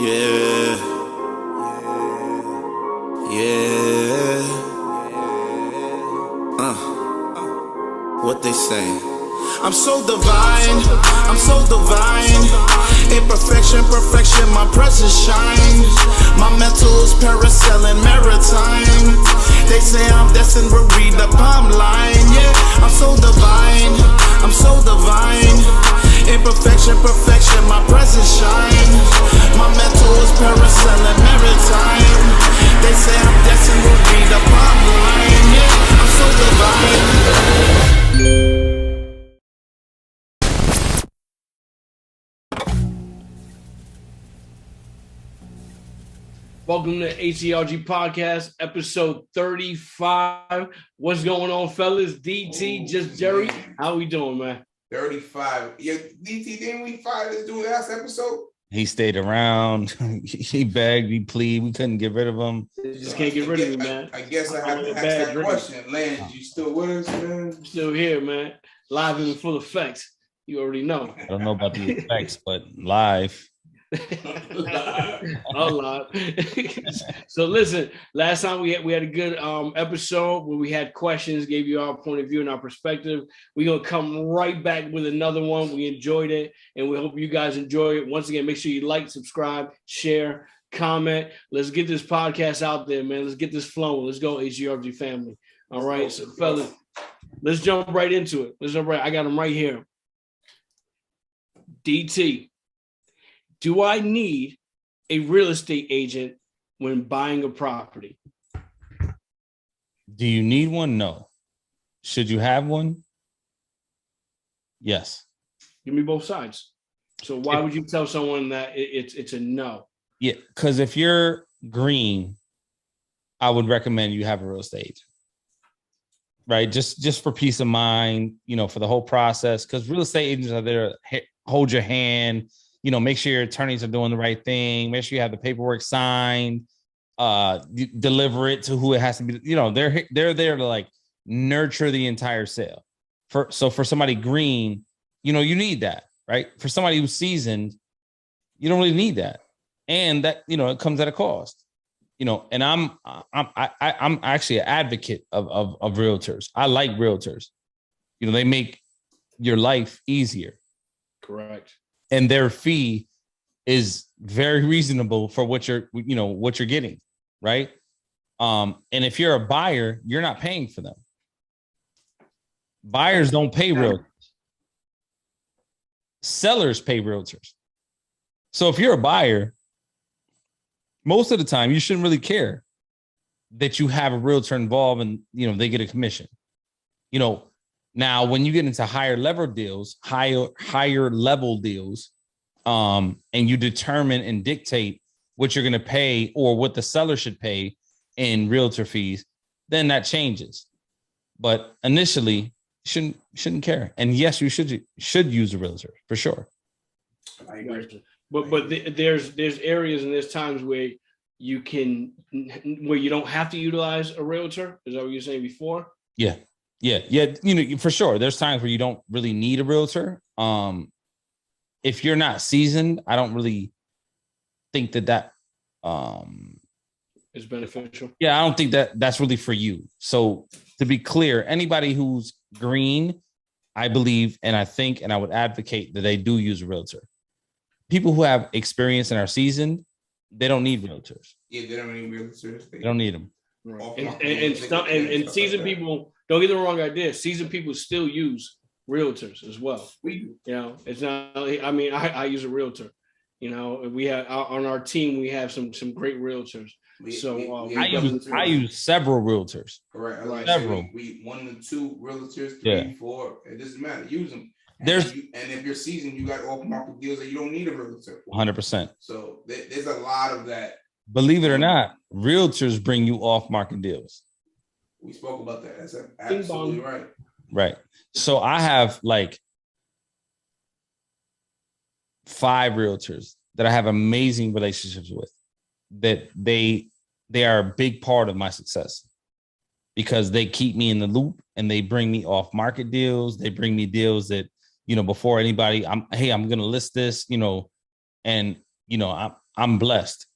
Yeah, yeah. What they say? I'm so divine, I'm so divine. Imperfection, perfection, my presence shines. My mental is parasailing maritime. They say I'm destined to read the palm line. Yeah, I'm so divine, I'm so divine. Imperfection, perfection, my presence shines. My mental is parasailing maritime. They say I'm destined to read the palm line. Yeah, I'm so divine. Welcome to H.G.R.G podcast, episode 35. What's going on, fellas? DT, just Jerry. How we doing, man? 35. Yeah, DT, didn't we fight this dude last episode? He stayed around. He begged, he pleaded. We couldn't get rid of him. You just can't get rid of me, man. I guess I have to ask that question. Lance, you still with us, man? Still here, man. Live and in full effect. You already know. I don't know about the effects, but live. Live. So listen, last time we had a good episode where we had questions, gave you our point of view and our perspective. We're gonna come right back with another one. We enjoyed it, and we hope you guys enjoy it. Once again, make sure you like, subscribe, share, comment. Let's get this podcast out there, man. Let's get this flowing. Let's go, H.G.R.G family. All right, so fellas, let's jump right into it. I got them right here. DT. Do I need a real estate agent when buying a property? Do you need one? No. Should you have one? Yes. Give me both sides. So why would you tell someone that it's a no? Yeah, because if you're green, I would recommend you have a real estate agent. Right? Just for peace of mind, for the whole process, because real estate agents are there to hold your hand. Make sure your attorneys are doing the right thing. Make sure you have the paperwork signed. Deliver it to who it has to be. They're there to like nurture the entire sale. For somebody green, you need that, right? For somebody who's seasoned, you don't really need that, and that it comes at a cost. And I'm actually an advocate of realtors. I like realtors. They make your life easier. Correct. And their fee is very reasonable for what you're getting, right? And if you're a buyer, you're not paying for them. Buyers don't pay realtors. Sellers pay realtors. So if you're a buyer, most of the time you shouldn't really care that you have a realtor involved and they get a commission. Now, when you get into higher level deals, and you determine and dictate what you're going to pay or what the seller should pay in realtor fees, then that changes. But initially, shouldn't care. And yes, you should use a realtor for sure. I agree. But there's areas and there's times where you don't have to utilize a realtor. Is that what you were saying before? Yeah. For sure. There's times where you don't really need a realtor. If you're not seasoned, I don't really think that is beneficial. Yeah, I don't think that's really for you. So to be clear, anybody who's green, I believe, and I think, and I would advocate that they do use a realtor. People who have experience and are seasoned, they don't need realtors. Yeah, they don't need realtors. They don't need them. Right. And seasoned people, don't get the wrong idea. Seasoned people still use realtors as well. We do. It's not. I use a realtor. We have on our team. We have some great realtors. I use several realtors. Correct. Several. We 1 to 2 realtors, 3, 4. It doesn't matter. Use them. And if you're seasoned, you got off market deals that you don't need a realtor. 100%. So there's a lot of that. Believe it or not, realtors bring you off market deals. We spoke about that. That's absolutely right. Right. So I have like 5 realtors that I have amazing relationships with, that they are a big part of my success because they keep me in the loop and they bring me off market deals. They bring me deals that, before anybody, I'm going to list this, and I'm blessed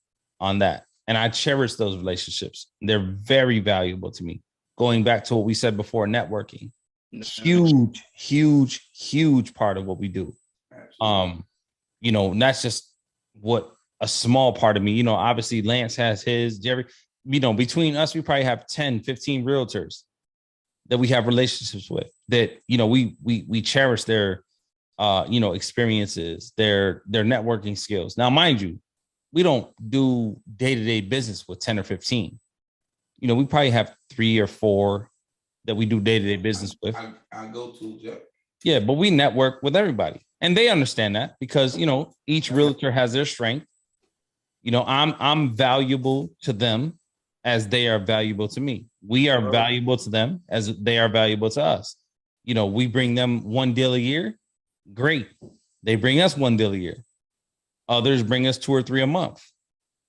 on that. And I cherish those relationships. They're very valuable to me. Going back to what we said before, networking, huge part of what we do. You know, and that's just what a small part of me, you know, obviously Lance has his, Jerry, you know, between us, we probably have 10, 15 realtors that we have relationships with that, you know, we cherish their, you know, experiences, their networking skills. Now, mind you, we don't do day-to-day business with 10 or 15. You know, we probably have 3 or 4 that we do day-to-day business with. I go to, yeah. Yeah, but we network with everybody. And they understand that because, you know, each realtor has their strength. You know, I'm valuable to them as they are valuable to me. We are valuable to them as they are valuable to us. You know, we bring them 1 deal a year. Great. They bring us 1 deal a year. Others bring us 2 or 3 a month.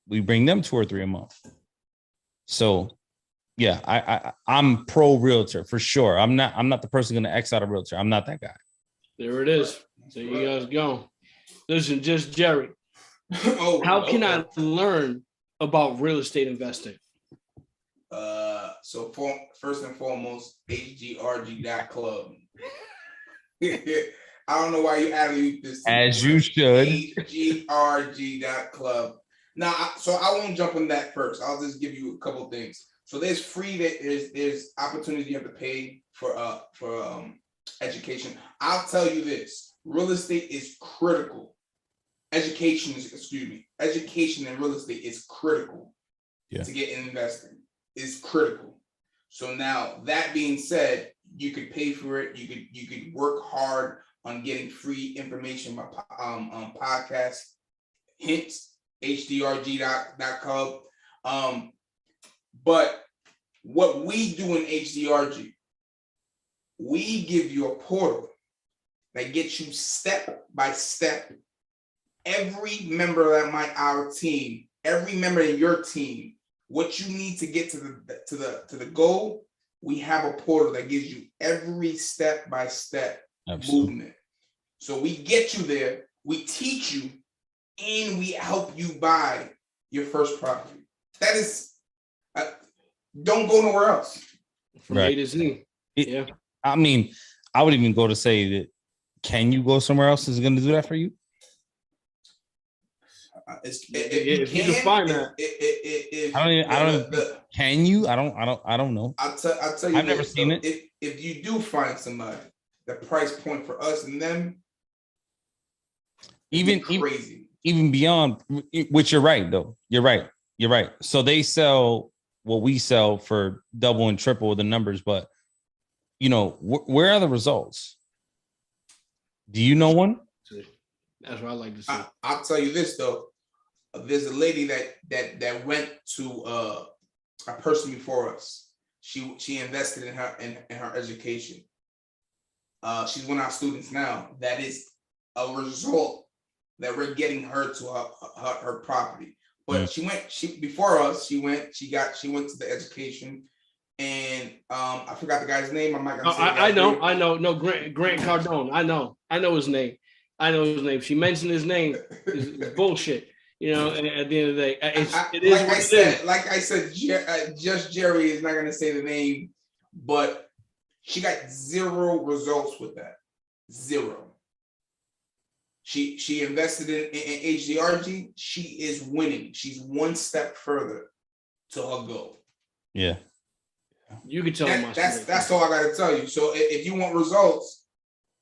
We bring them 2 or 3 a month. So yeah, I'm pro realtor for sure. I'm not the person going to X out a realtor. I'm not that guy. There it is. There you guys go. Listen, just Jerry. How can I learn about real estate investing? So first and foremost, H.G.R.G.club. I don't know why you added this. As you should. H.G.R.G.club. Now, so I won't jump on that first. I'll just give you a couple of things. So there's free. There's opportunities you have to pay for education. I'll tell you this: real estate is critical. Education in real estate is critical to get in investing. Is critical. So now that being said, you could pay for it. You could work hard on getting free information by podcast hints, hdrg.com. But what we do in HDRG, we give you a portal that gets you step by step. Every member of our team, every member of your team, what you need to get to the goal, we have a portal that gives you every step by step movement. So we get you there, we teach you, and we help you buy your first property. That is, don't go nowhere else. From A to Z. Yeah. I mean, I would even go to say that, can you go somewhere else that's going to do that for you? If you can find that, can you? I don't know. I'll tell you. I've never seen it. If you do find somebody, the price point for us and them, even crazy, even beyond. Which you're right though. You're right. So they sell what we sell for double and triple the numbers, but you know, where are the results? Do you know one? That's what I like to see. I'll tell you this though. There's a lady that went to a person before us. She invested in her education. She's one of our students now. That is a result that we're getting her to her property. But she went before us. She went to the education, and I forgot the guy's name. I'm not gonna say. I know. No, Grant Cardone. I know his name. She mentioned his name. It's bullshit. You know, at the end of the day, like I said, just Jerry is not going to say the name, but she got 0 results with that. 0. She invested in H.G.R.G. She is winning. She's 1 step further to her goal. Yeah. You can tell them. That's all I got to tell you. So if you want results,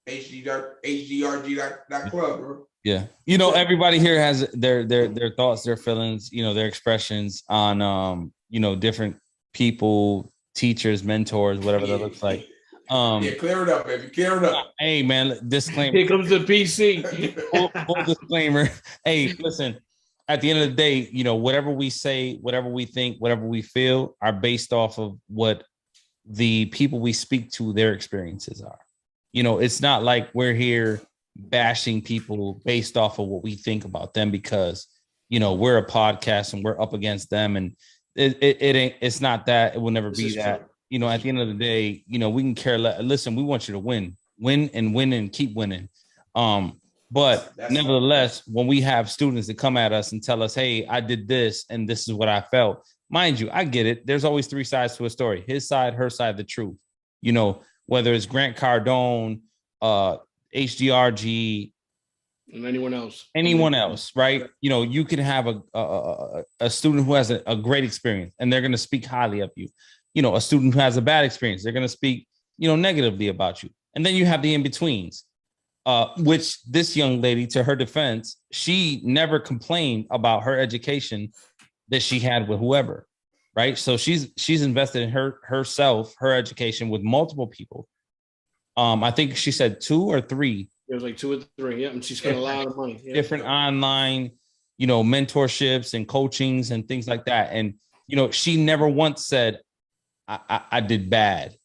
HGRG.club, bro. Yeah. You know, everybody here has their thoughts, their feelings, you know, their expressions on, you know, different people, teachers, mentors, whatever that looks like. Clear it up, baby. Clear it up. Hey, man, disclaimer. Here comes the PC. full disclaimer. Hey, listen, at the end of the day, you know, whatever we say, whatever we think, whatever we feel are based off of what the people we speak to, their experiences are. You know, it's not like we're here bashing people based off of what we think about them because, you know, we're a podcast and we're up against them. And it's not that. It will never be that. True. You know, at the end of the day, you know, we can care less. Listen, we want you to win and keep winning. But That's nevertheless, when we have students that come at us and tell us, hey, I did this and this is what I felt, mind you, I get it. There's always three sides to a story: his side, her side, the truth. You know, whether it's Grant Cardone, H.G.R.G, and anyone else, right? You know, you can have a student who has a great experience and they're going to speak highly of you. You know, a student who has a bad experience, they're going to speak, you know, negatively about you. And then you have the in-betweens, which this young lady, to her defense, she never complained about her education that she had with whoever, right? So she's invested in herself, her education with multiple people. I think she said 2 or 3. It was like 2 or 3. Yeah, and she spent a lot of money. Yeah. Different online, you know, mentorships and coachings and things like that. And, you know, she never once said, I did bad.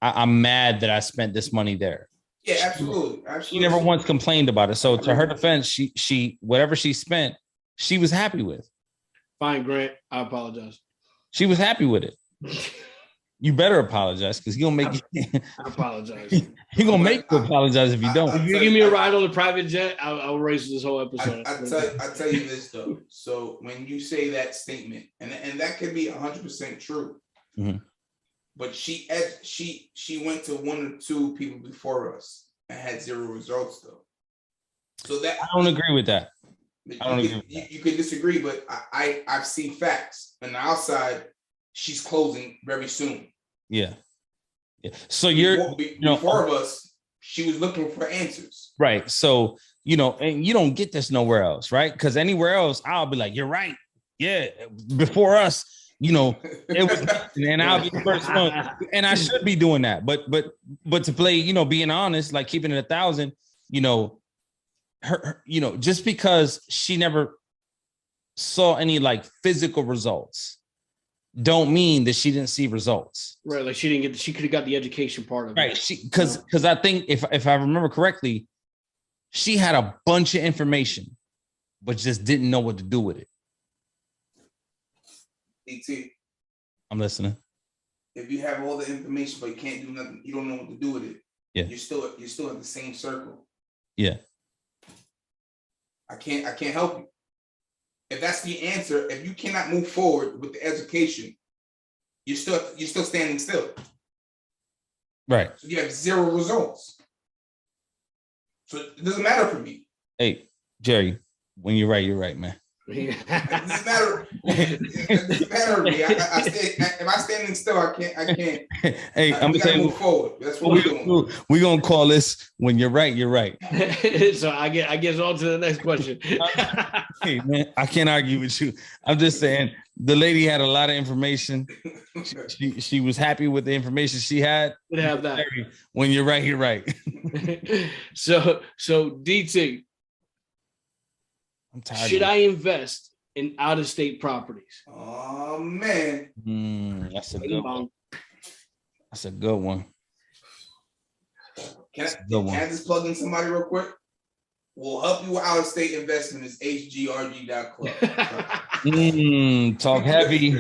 I'm mad that I spent this money there. Yeah, absolutely. She never once complained about it. So to her defense, she whatever she spent, she was happy with. Fine, Grant. I apologize. She was happy with it. You better apologize because he'll make you. I apologize. He gonna make you apologize if you don't. If you give me a ride on the private jet, I'll erase this whole episode. I tell you this though. So when you say that statement, and that could be 100% true, mm-hmm. but she went to 1 or 2 people before us and had 0 results though. So that I don't agree with that. You could disagree, but I've seen facts. On the outside, she's closing very soon. Yeah. So before of us, she was looking for answers. Right. So, you know, and you don't get this nowhere else, right? Because anywhere else, I'll be like, you're right. Yeah. Before us, you know, it was, and I'll be the first one. And I should be doing that. But to play, you know, being honest, like keeping it 1,000, you know, her, you know, just because she never saw any like physical results don't mean that she didn't see results. Right. Like she could have got the education part of it. Right. Because I think if I remember correctly, she had a bunch of information, but just didn't know what to do with it. DT, I'm listening. If you have all the information, but you can't do nothing, you don't know what to do with it. Yeah. You're still in the same circle. Yeah. I can't help you. If that's the answer, if you cannot move forward with the education, you're still standing still. Right. So you have 0 results. So it doesn't matter for me. Hey, Jerry, when you're right, man. It doesn't matter. It doesn't matter to me. If I'm standing still, I can't. Hey, I'm gonna say move forward. That's what we're doing. We're gonna call this when you're right. You're right. So I guess on to the next question. Hey man, I can't argue with you. I'm just saying the lady had a lot of information. She was happy with the information she had. Would have that. When you're right, you're right. So DT. Should I invest in out-of-state properties? Oh man, that's a good one. That's a good one. Can I just plug in somebody real quick? We'll help you with out-of-state investment is H.G.R.G.club. Talk heavy.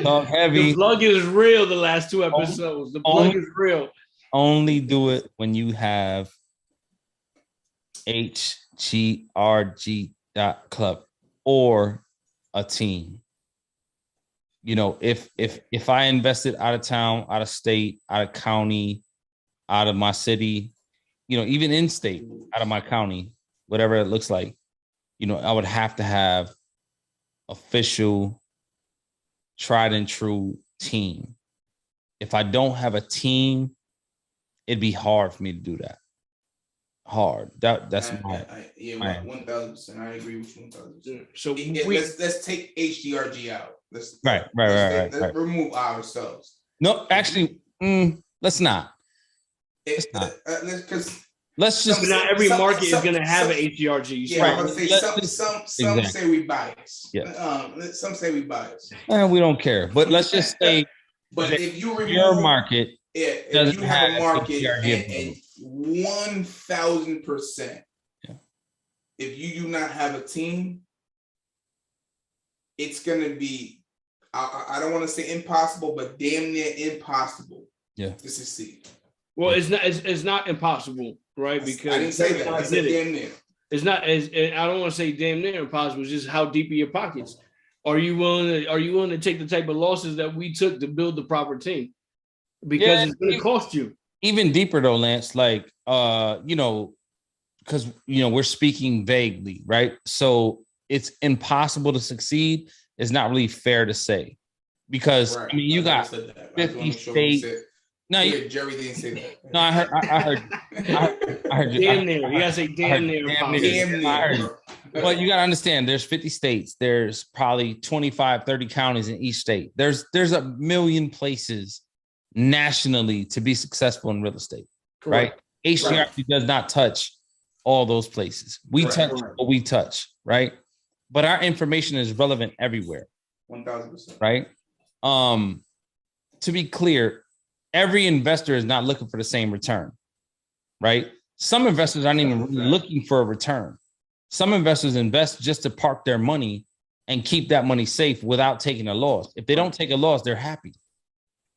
Talk heavy. The plug is real. The last 2 episodes. The plug is real. Only do it when you have H.G.R.G. club or a team. You know, if I invested out of town, out of state, out of county, out of my city, you know, even in state, out of my county, whatever it looks like, you know, I would have to have official, tried and true team. If I don't have a team, it'd be hard for me to do that. Hard. That's my 1,000%. I agree with you 1,000%. So let's take H.G.R.G. out. Let's remove ourselves. No, actually, let's not. Let's just not every market is going to have an H.G.R.G. Yeah, I'm going to say some say we bias. Yeah. Some say we bias. We don't care, but let's just say. But if you remove your market, if you have a market and 1,000%, if you do not have a team, it's going to be, I don't want to say impossible, but damn near impossible to succeed. Well, it's not impossible, right? Because I didn't say that. I said damn near. It's not as, I don't want to say damn near impossible. It's just how deep are your pockets? Are you willing to take the type of losses that we took to build the proper team? Because it's going to cost you. Even deeper though, Lance, like, you know, because, you know, we're speaking vaguely, right? So it's impossible to succeed. It's not really fair to say, because I mean, you got 50 states. No, Jerry didn't say that. No, I heard you. Damn near. You gotta say damn near. Damn near. Well, you gotta understand, there's 50 states. There's probably 25, 30 counties in each state. There's a million places nationally to be successful in real estate. Correct. Right? H.G.R.G does not touch all those places. We touch what we touch, right? But our information is relevant everywhere. 1000%. Right? To be clear, every investor is not looking for the same return, right? Some investors aren't even really looking for a return. Some investors invest just to park their money and keep that money safe without taking a loss. If they don't take a loss, they're happy.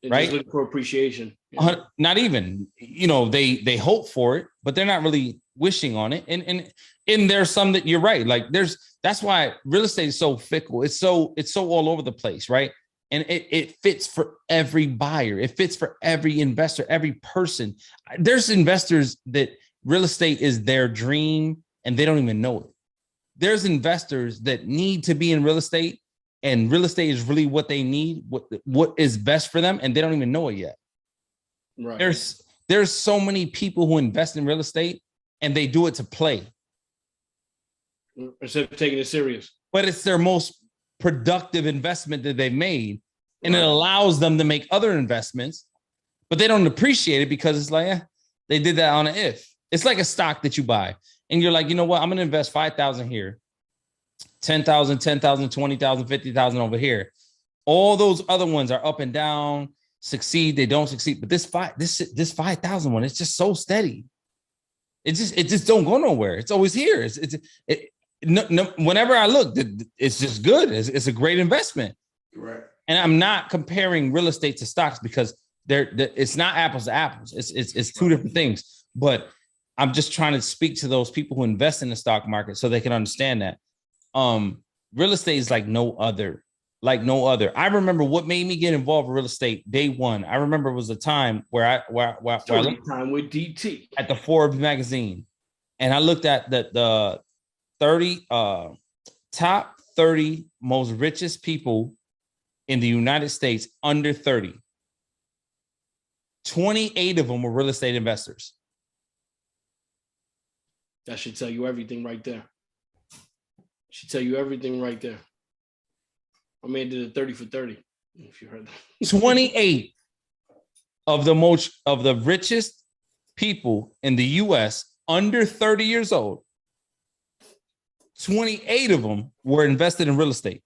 They're right? Just looking for appreciation. Not even, you know, they hope for it, but they're not really wishing on it. And there's some that you're right. Like that's why real estate is so fickle. It's so all over the place, right? And it fits for every buyer. It fits for every investor, every person. There's investors that real estate is their dream and they don't even know it. There's investors that need to be in real estate, and real estate is really what they need, what is best for them, and they don't even know it yet. Right. There's so many people who invest in real estate and they do it to play. Instead of taking it serious. But it's their most productive investment that they've made. And it allows them to make other investments, but they don't appreciate it because it's like, they did that on an if. It's like a stock that you buy and you're like, you know what? I'm going to invest 5,000 here, 10,000, 10,000, 20,000, 50,000 over here. All those other ones are up and down, succeed, they don't succeed. But this 5,000 one, it's just so steady. It just don't go nowhere. It's always here. Whenever I look, it's just good. It's a great investment. Right. And I'm not comparing real estate to stocks because it's not apples to apples. It's two different things. But I'm just trying to speak to those people who invest in the stock market so they can understand that. Real estate is like no other. I remember what made me get involved in real estate day one. I remember it was a time where I looked time with DT at the Forbes magazine, and I looked at the 30 top 30 most richest people in the United States under 30. 28 of them were real estate investors. That should tell you everything right there. Should tell you everything right there. I mean, did a 30 for 30, if you heard that. 28 of the richest people in the US under 30 years old, 28 of them were invested in real estate.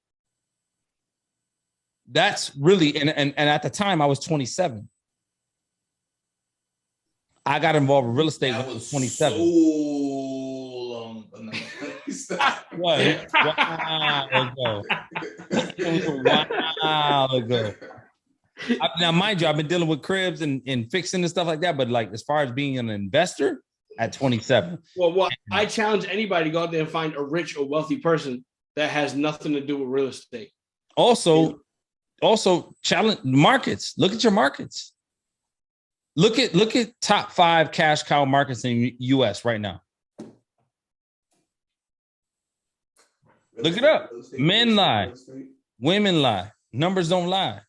That's really, and at the time I was 27. I got involved with real estate when I was 27. So long. What? A while ago. Now, mind you, I've been dealing with cribs and fixing and stuff like that, but like as far as being an investor at 27. Well, I challenge anybody to go out there and find a rich or wealthy person that has nothing to do with real estate. Also challenge markets. Look at your markets. Look at top 5 cash cow markets in the US right now. Look it up. Men lie. Women lie. Numbers don't lie.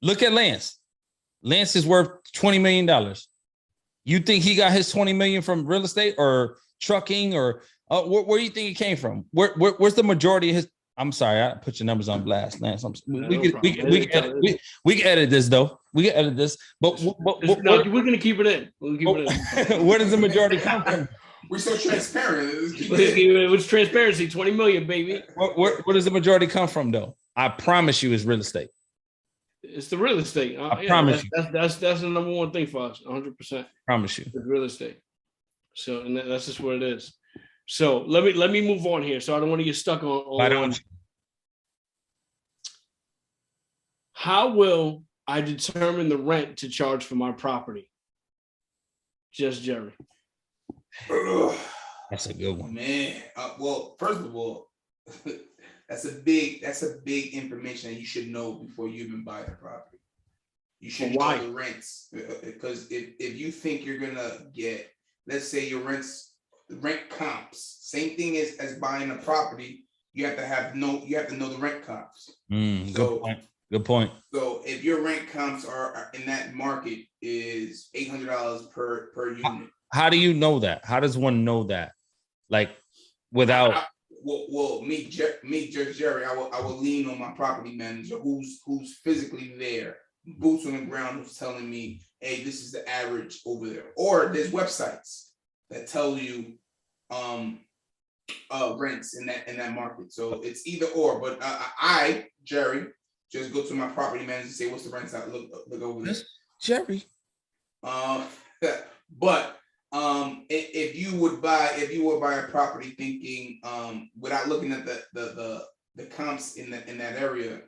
Look at Lance. Lance is worth $20 million. You think he got his 20 million from real estate or trucking or where do you think it came from? Where's the majority of his? I'm sorry, I put your numbers on blast, Lance. We can edit this though. We can edit this, but we're gonna keep it in. We'll keep it in. Where does the majority come from? We're so transparent. It was transparency. 20 million, baby. Where does the majority come from, though? I promise you, it's real estate. It's the real estate. I promise you. That's the number one thing for us. 100%. Promise you. It's real estate. So, and that's just what it is. So let me move on here. So I don't want to get stuck on. How will I determine the rent to charge for my property? Just Jerry. That's a good one. Man, well, first of all, that's a big information that you should know before you even buy the property. You should know the rents, because if you think you're gonna get, let's say your rent comps, same thing as buying a property, you have to know the rent comps. Good point. So if your rent comps are in that market is $800 per unit. How do you know that? How does one know that? Like without. Well, me, Jerry, I will lean on my property manager who's physically there, boots on the ground, who's telling me, hey, this is the average over there. Or there's websites that tell you rents in that market. So it's either or. But I, Jerry, just go to my property manager and say, what's the rents out? Look over there. Jerry. But if you would buy a property thinking without looking at the comps in that area,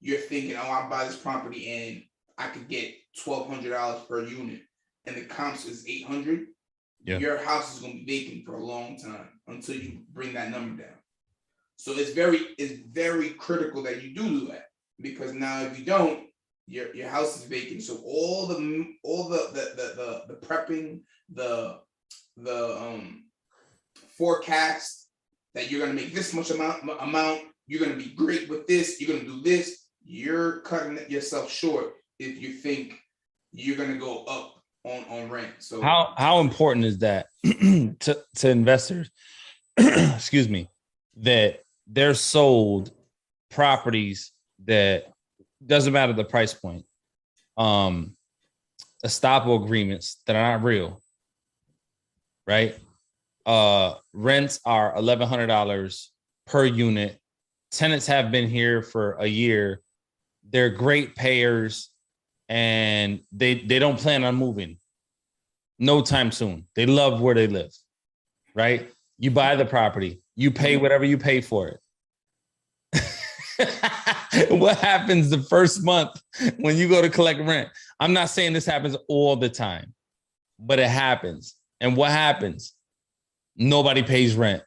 you're thinking, oh, I'll buy this property and I could get $1,200 per unit, and the comps is $800. Yeah. Your house is going to be vacant for a long time until you bring that number down. So it's very critical that you do that, because now if you don't, your house is vacant. So all the prepping, the forecast that you're going to make this much amount, you're going to be great with this, you're going to do this, you're cutting yourself short if you think you're going to go up on rent. So how important is that to investors, excuse me, that they're sold properties that doesn't matter the price point, estoppel agreements that are not real, right? Rents are $1,100 per unit. Tenants have been here for a year. They're great payers, and they don't plan on moving no time soon. They love where they live, right? You buy the property, you pay whatever you pay for it. What happens the first month when you go to collect rent? I'm not saying this happens all the time, but it happens. And what happens? Nobody pays rent.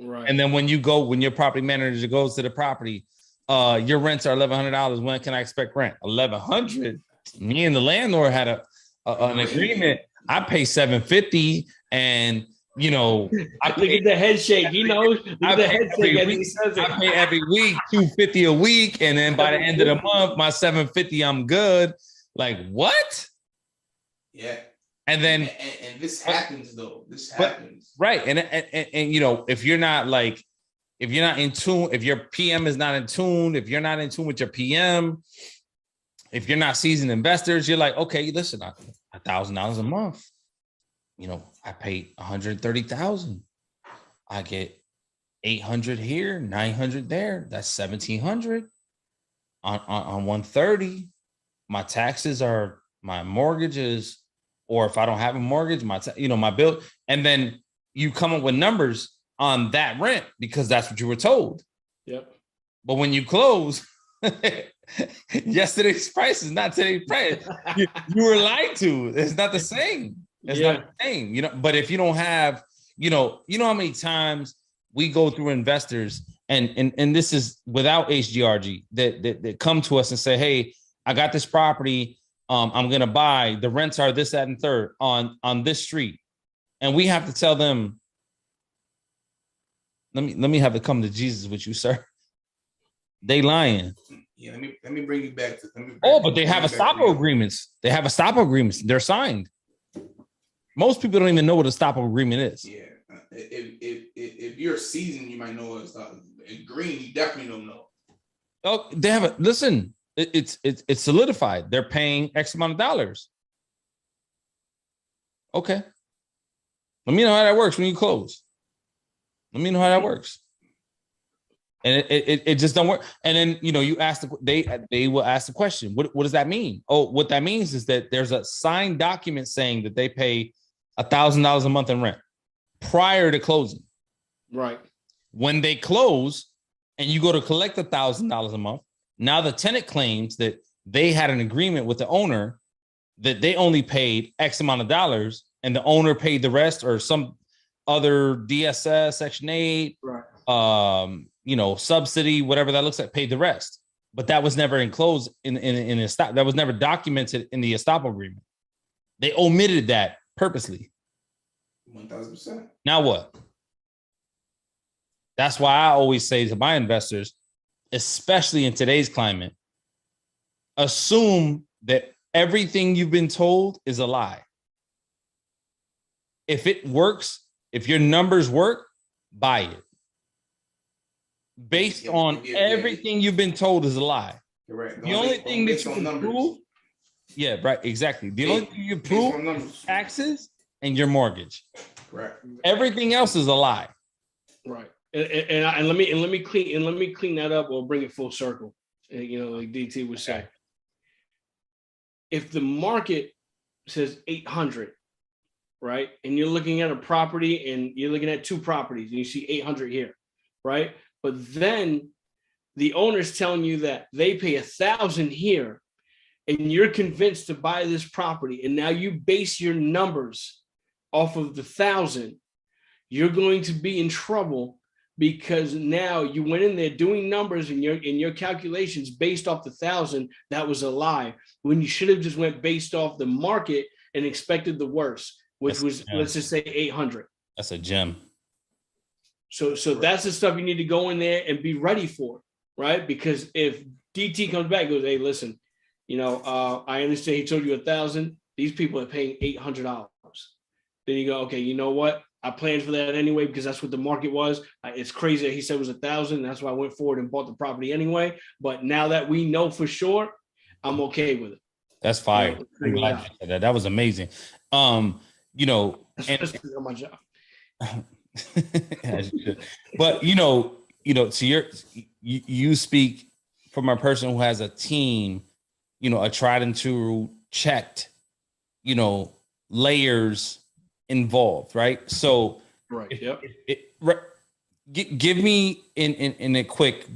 Right. And then when your property manager goes to the property, your rents are $1,100. When can I expect rent? $1,100. Me and the landlord had an agreement. I pay $750, and I look at the head shake. He knows. I pay every week $250 a week, and then by the end of the month, my $750, I'm good. Like what? Yeah. And then and this happens though. This happens. Right. And if you're not in tune, if your PM is not in tune, if you're not in tune with your PM, if you're not seasoned investors, you're like, okay, listen, $1,000 a month. I pay $130,000. I get $800 here, $900 there. That's $1,700 on 130. My taxes are my mortgages, or if I don't have a mortgage, my bill. And then you come up with numbers on that rent because that's what you were told. Yep. But when you close, yesterday's price is not today's price. You were lied to. It's not the same. It's not the same, but if you don't have, how many times we go through investors and this is without H.G.R.G that come to us and say, hey, I got this property. I'm going to buy, the rents are this, that, and third on this street. And we have to tell them, let me have to come to Jesus with you, sir. They lying. Yeah, let me bring you back to. But they have estoppel agreements. They have estoppel agreements. They're signed. Most people don't even know what a estoppel agreement is. Yeah, if you're seasoned, you might know what green. You definitely don't know. Oh, they have it. Listen, it's solidified. They're paying X amount of dollars. Okay. Let me know how that works when you close. Let me know how that works. And it just don't work. And then you ask they will ask the question. What does that mean? Oh, what that means is that there's a signed document saying that they pay $1,000 a month in rent prior to closing. Right. When they close and you go to collect $1,000 a month, now the tenant claims that they had an agreement with the owner that they only paid X amount of dollars, and the owner paid the rest, or some other DSS, Section 8, subsidy, whatever that looks like, paid the rest. But that was never enclosed in a stop. That was never documented in the estoppel agreement. They omitted that purposely. 1000%. Now what? That's why I always say to my investors, especially in today's climate, assume that everything you've been told is a lie. If it works, if your numbers work, buy it. Based on everything you've been told is a lie. Correct. The only thing that you can prove, exactly. The only thing you prove is taxes and your mortgage. Correct. Everything else is a lie. Right. And let me clean that up or bring it full circle. Like DT would say. If the market says 800, right, and you're looking at a property and you're looking at two properties and you see 800 here, right, but then the owner's telling you that they pay 1,000 here, and you're convinced to buy this property, and now you base your numbers off of the 1,000, you're going to be in trouble, because now you went in there doing numbers and your calculations based off the 1,000. That was a lie, when you should have just went based off the market and expected the worst, which was, let's just say 800. That's a gem. So that's the stuff you need to go in there and be ready for, right? Because if DT comes back and goes, hey, listen, I understand he told you 1,000. These people are paying $800. Then you go, okay, you know what? I planned for that anyway, because that's what the market was. It's crazy that he said it was 1,000. That's why I went forward and bought the property anyway. But now that we know for sure, I'm okay with it. That's fire. I'm glad you said that. That was amazing. Especially on my job. But to you speak from a person who has a team, a tried and true, checked, layers involved, right? So, right. Yep. Give me in a quick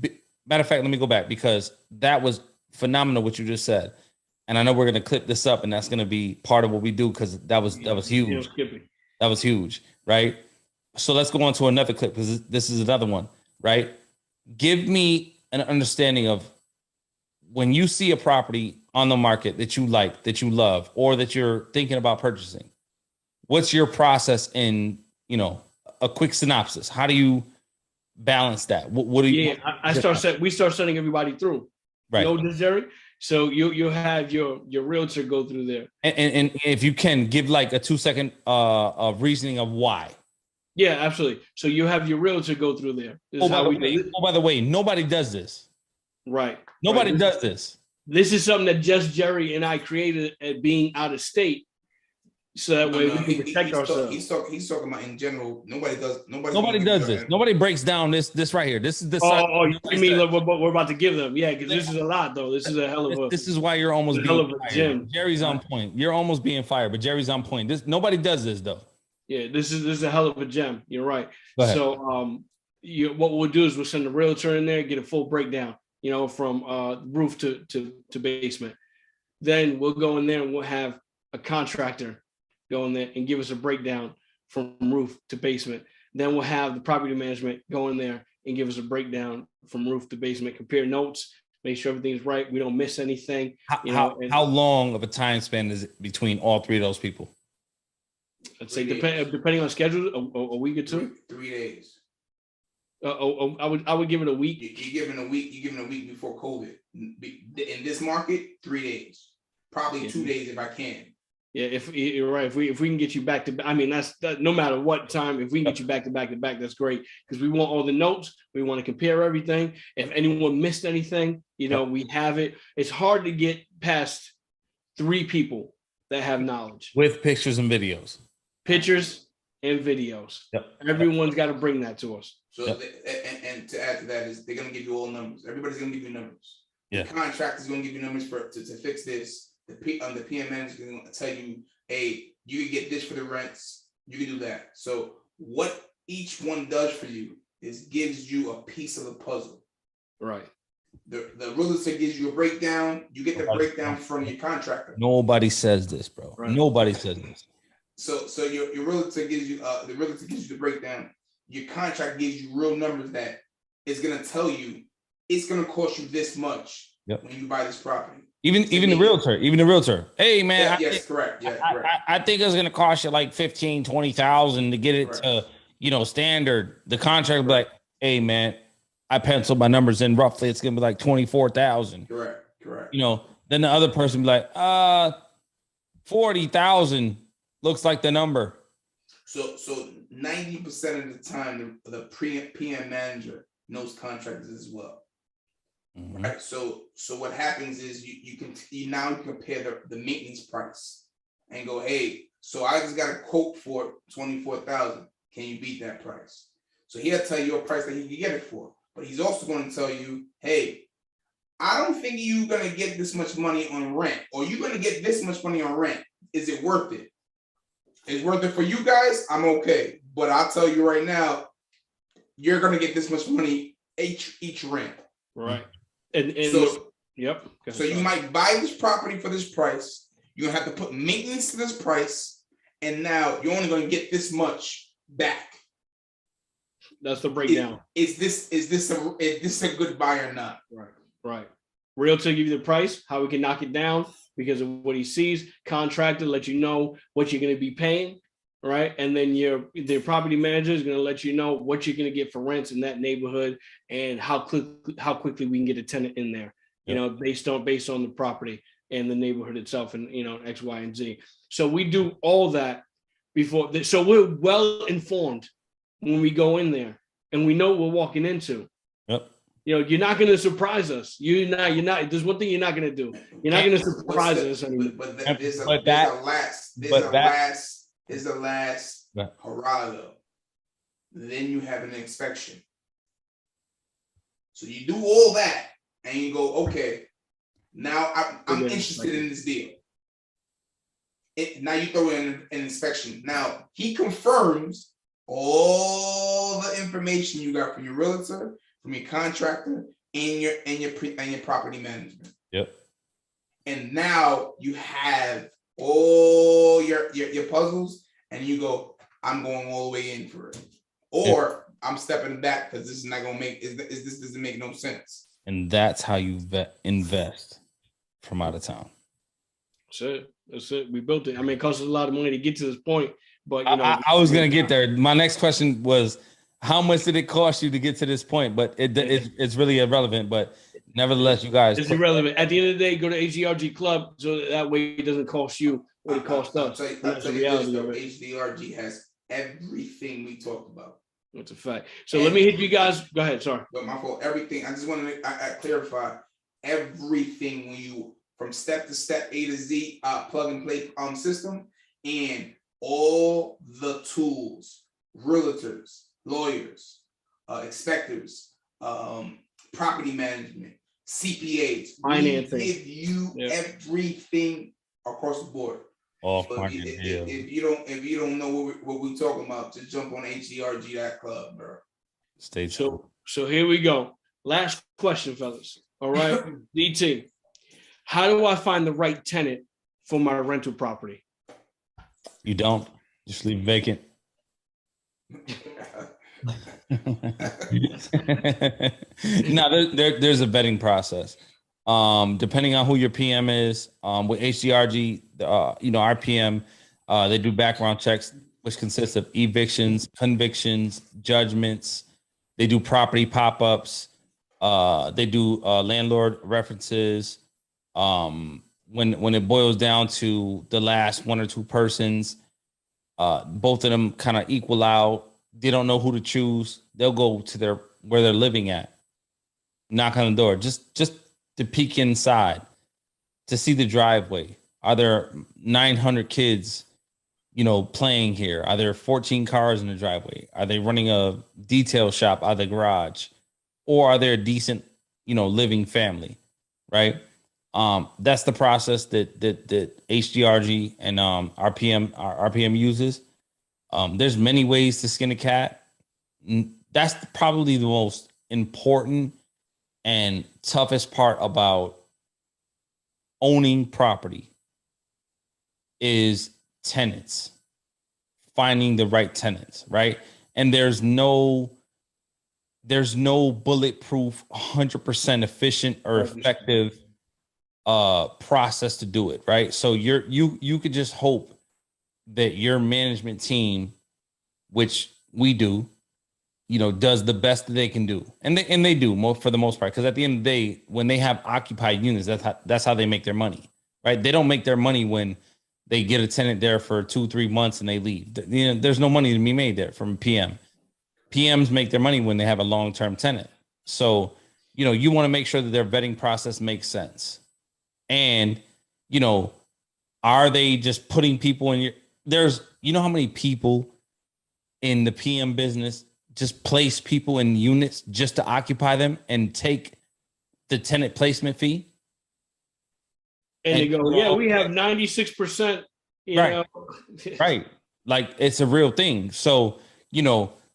matter of fact. Let me go back, because that was phenomenal what you just said, and I know we're gonna clip this up, and that's gonna be part of what we do, because that was huge. That was huge, right? So let's go on to another clip, because this is another one, right? Give me an understanding of when you see a property on the market that you like, that you love, or that you're thinking about purchasing. What's your process in, a quick synopsis? How do you balance that? What do you? Yeah, we start sending everybody through. Right. Jerry. So you'll have your realtor go through there. And if you can give like a 2-second reasoning of why. Yeah, absolutely. So you have your realtor go through there. By the way, nobody does this. Right. Nobody does this. This is something that just Jerry and I created at being out of state. So that way we can protect ourselves. He's talking about in general. Nobody does this. Nobody breaks down this right here. This is the. You mean what we're about to give them? Yeah, because this is a lot, though. This is a hell of a. This is why you're almost being fired. Jerry's on point. You're almost being fired, but Jerry's on point. Nobody does this though. Yeah, this is a hell of a gem. You're right. So what we'll do is we'll send the realtor in there, get a full breakdown. From roof to basement. Then we'll go in there and we'll have a contractor go in there and give us a breakdown from roof to basement. Then we'll have the property management go in there and give us a breakdown from roof to basement, compare notes, make sure everything's right, we don't miss anything. How long of a time span is it between all three of those people? I'd say depending on schedule, a week or two. 3 days. I would give it a week. You're giving a week before COVID. In this market, 3 days, probably 2 days if I can. Yeah, if you're right, if we can get you back to, that's no matter what time, if we can get you back to back, that's great, because we want all the notes. We want to compare everything. If anyone missed anything, we have it. It's hard to get past 3 people that have knowledge with pictures and videos. Pictures and videos. Yep. Everyone's got to bring that to us. So, and to add to that is they're going to give you all numbers. Everybody's going to give you numbers. Yeah. The contractor's going to give you numbers to fix this. The PM is going to tell you, hey, you can get this for the rents. You can do that. So what each one does for you is gives you a piece of the puzzle. Right. The realtor gives you a breakdown. You get the breakdown from your contractor. Nobody says this, bro. Right. Nobody says this. So your realtor gives you the realtor gives you the breakdown. Your contract gives you real numbers that is gonna tell you it's gonna cost you this much when you buy this property. Even the realtor. Hey man, Correct. I think it's gonna cost you like 15,000-20,000 to get it to standard. The contract be like, hey man, I penciled my numbers in roughly. It's gonna be like 24,000. Correct. Then the other person be like, 40,000 looks like the number. So 90% of the time, the PM manager knows contractors as well. Mm-hmm. Right. So what happens is you now compare the maintenance price and go, hey, so I just got a quote for 24,000. Can you beat that price? So he'll tell you a price that he can get it for, but he's also going to tell you, hey, I don't think you're going to get this much money on rent, or you're going to get this much money on rent. Is it worth it? It's worth it for you guys. I'm okay, but I'll tell you right now, you're going to get this much money each rent. Right. So So you might buy this property for this price. You're gonna have to put maintenance to this price, and now you're only gonna get this much back. That's the breakdown. Is this a good buy or not? Right. Realtor give you the price, how we can knock it down because of what he sees. Contractor let you know what you're going to be paying, right? And then the property manager is going to let you know what you're going to get for rents in that neighborhood and how quickly we can get a tenant in there. Based on the property and the neighborhood itself, and X, Y, and Z. So we do all that before. So we're well informed when we go in there, and we know what we're walking into. Yep. You're not going to surprise us. You're not. There's one thing you're not going to do. You're not going to surprise us anymore. But there's a last hurrah though. Then you have an inspection. So you do all that, and you go, okay, now I'm interested in this deal. Now you throw in an inspection. Now he confirms all the information you got from your realtor, from your contractor, and your property management. Yep. And now you have all your puzzles, and you go, I'm going all the way in for it, or I'm stepping back because this is not gonna make. This doesn't make no sense. And that's how you invest from out of town. That's it. We built it. I mean, it costs us a lot of money to get to this point, but I was gonna get there. My next question was, how much did it cost you to get to this point? But it's really irrelevant. But nevertheless, you guys, it's irrelevant. At the end of the day, go to H.G.R.G Club so that way it doesn't cost you what it costs us. I'll tell you this, though, H.G.R.G has everything we talked about. That's a fact. So let me hit you guys. Go ahead. Sorry. But my fault. Everything. I just want to clarify everything when you from step to step, A to Z, plug and play system, and all the tools, realtors, lawyers, inspectors, property management, CPAs, financing. We give you everything across the board. If you don't know what we're talking about, just jump on H.G.R.G.club, bro. Stay tuned. So here we go. Last question, fellas. All right, DT. How do I find the right tenant for my rental property? You don't. Just leave it vacant. No, there's a vetting process. Depending on who your PM is, with H.G.R.G, our PM, they do background checks, which consists of evictions, convictions, judgments. They do property pop-ups. They do landlord references. When it boils down to the last one or two persons, both of them kind of equal out. They don't know who to choose. They'll go to where they're living at, knock on the door, just to peek inside, to see the driveway. Are there 900 kids, playing here? Are there 14 cars in the driveway? Are they running a detail shop out of the garage? Or are they a decent, living family, right? That's the process that H.G.R.G and our PM uses. There's many ways to skin a cat. That's probably the most important and toughest part about owning property is tenants. finding the right tenants, right? And there's no bulletproof 100% efficient or effective process to do it, right? So you could just hope that your management team, which we do, does the best that they can do, and they do for the most part. Because at the end of the day, when they have occupied units, that's how they make their money, right? They don't make their money when they get a tenant there for 2-3 months and they leave. There's no money to be made there from PM. PMs make their money when they have a long-term tenant. So, you want to make sure that their vetting process makes sense. And, are they just putting people in how many people in the PM business just place people in units just to occupy them and take the tenant placement fee? And they go, yeah, we have 96%. Right. Right. Like, it's a real thing. So,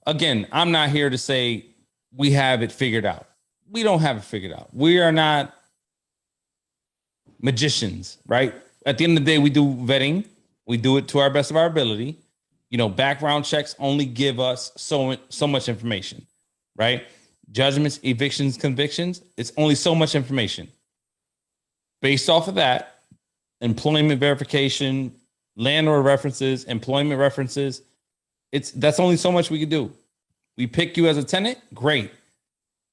again, I'm not here to say we have it figured out. We don't have it figured out. We are not magicians, right? At the end of the day, we do vetting. We do it to our best of our ability. Background checks only give us so much information, right? Judgments, evictions, convictions, it's only so much information. Based off of that, employment verification, landlord references, employment references, that's only so much we can do. We pick you as a tenant, great.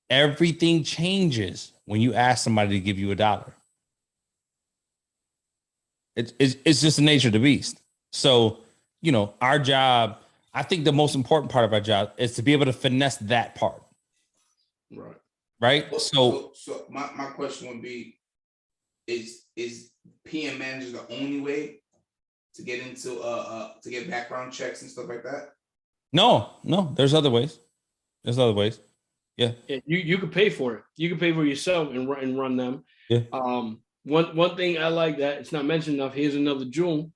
Everything changes when you ask somebody to give you $1. It's just the nature of the beast. So, our job, I think the most important part of our job is to be able to finesse that part. Right. Right. So my question would be, is PM manager the only way to get into to get background checks and stuff like that? No, there's other ways. Yeah. You could pay for it. You can pay for it yourself and run them. Yeah. One thing I like that it's not mentioned enough. Here's another jewel,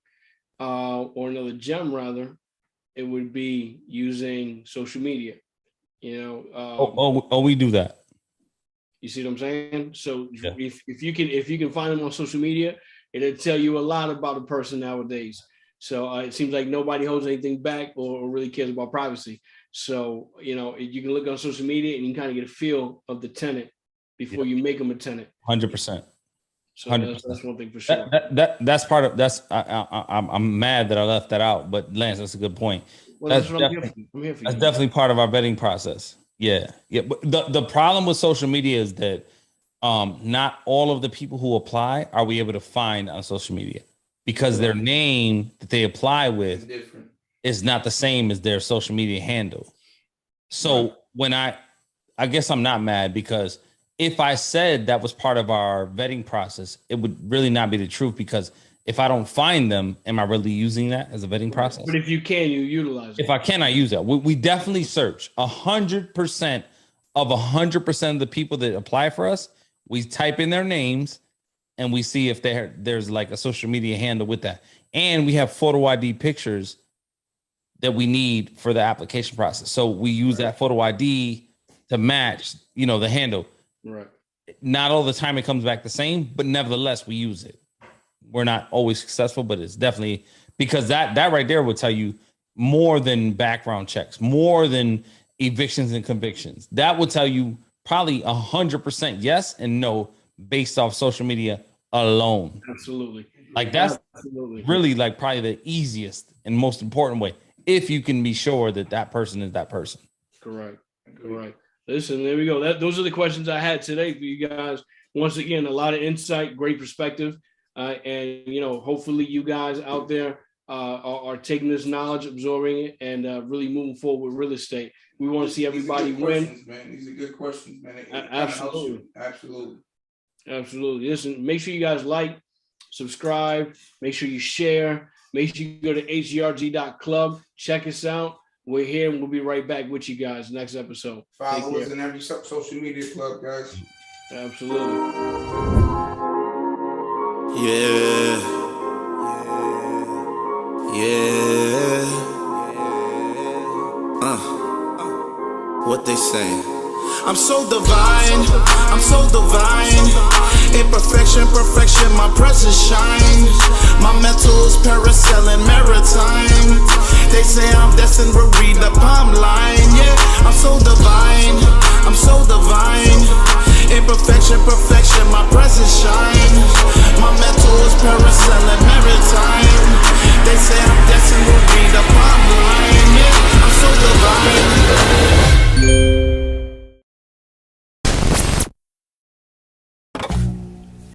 or another gem rather. It would be using social media. We do that. You see what I'm saying? So Yeah. if you can find them on social media, it'll tell you a lot about a person nowadays. So it seems like nobody holds anything back or really cares about privacy. So you can look on social media and you can kind of get a feel of the tenant before you make them a tenant. 100%. So that's one thing for sure. That's part of that's. I'm mad that I left that out, but Lance, that's a good point. Well, that's what I'm here for. That's definitely part of our vetting process. Yeah. But the problem with social media is that not all of the people who apply are we able to find on social media, because their name that they apply with is not the same as their social media handle. So when I guess I'm not mad, because if I said that was part of our vetting process, it would really not be the truth, because if I don't find them, am I really using that as a vetting process? But if you can, you utilize it. If I can, I use that. We definitely search 100% of 100% of the people that apply for us. We type in their names and we see if there's like a social media handle with that. And we have photo ID pictures that we need for the application process. So we use that photo ID to match, the handle. Right. Not all the time it comes back the same, but nevertheless, we use it. We're not always successful, but it's definitely, because that right there will tell you more than background checks, more than evictions and convictions. That will tell you probably 100% yes and no based off social media alone. Absolutely. Like that's really like probably the easiest and most important way, if you can be sure that person is that person. Correct. Listen, there we go. Those are the questions I had today for you guys. Once again, a lot of insight, great perspective. And hopefully you guys out there are taking this knowledge, absorbing it, and really moving forward with real estate. We want to see everybody win. Man. These are good questions, man. Absolutely. Listen, make sure you guys like, subscribe, make sure you share, make sure you go to H.G.R.G.club, check us out. We're here and we'll be right back with you guys next episode. Follow us in every social media club, guys. Absolutely. Yeah. What they saying? I'm so divine, I'm so divine. Imperfection, perfection, my presence shines. My mental's parasailing maritime. They say I'm destined to read the palm line. Yeah, I'm so divine, I'm so divine. Imperfection, perfection, my presence shines. My mental is parasailing maritime.